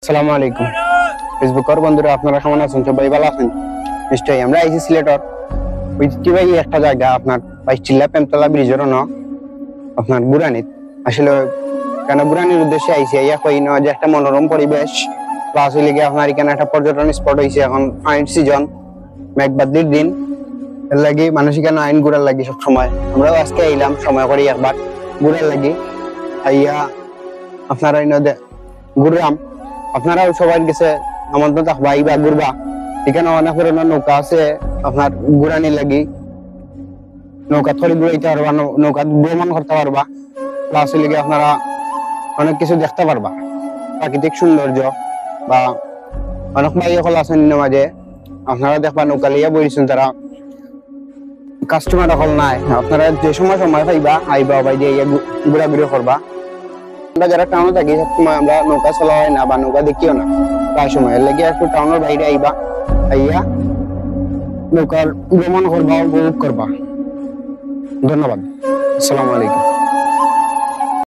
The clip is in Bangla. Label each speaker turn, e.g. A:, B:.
A: আসসালামু আলাইকুম ফেসবুকের বন্ধুরা, আপনারা কেমন আছেন? সবাই ভালো আছেন নিশ্চয়ই। আমরা আইসি সিলেটর ঐতিহ্যবাহী একটা জায়গা, আপনার বাইশটিল্লা পেমতলা ব্রিজের আপনার গুরানিত। আসলে কেন গুরানির উদ্দেশ্যে আইসি ইয়া কই না যে একটা মনোরম পরিবেশ, প্লাস হইলে গিয়ে আপনার এখানে একটা পর্যটন স্পট হয়েছে। এখন ফাইন সিজন, মেঘবাদ্রির দিন, এর লাগি মানুষ এখানে আইন ঘুরার লাগি সব সময়। আমরাও আজকে আইলাম সময় করে একবার ঘুরার লাগি। আইয়া আপনারা ঘুরলাম। আপনারাও সবাই গেছে আমন্ত্রণ থাকবা, আইবা ঘুরবা। এখানে অনেক ধরনের নৌকা আছে আপনার ঘুরানি লাগি। নৌকা থরি ঘুরাইতে পারবা, নৌকা ভ্রমণ করতে পারবা, প্লাস হইলে আপনারা অনেক কিছু দেখতে পারবা, প্রাকৃতিক সৌন্দর্য। বা অনেক ভাই সকল আছেন মাঝে, আপনারা দেখবা নৌকা লিয়া বইছেন, তারা কাস্টমার সকল নাই। আপনারা যে সময় পাইবা আইবা, ভাই দিয়ে ঘুরাঘুরি করবা। আমরা যারা টাউনে থাকি সব সময় আমরা নৌকা চলা হয় না বা নৌকা দেখিও না প্রায় সময়। এর লাগে একটু টাউনের বাইরে আইবা, আইয়া নৌকার ভ্রমণ করবা, উপভোগ করবা। ধন্যবাদ। আসসালামু আলাইকুম।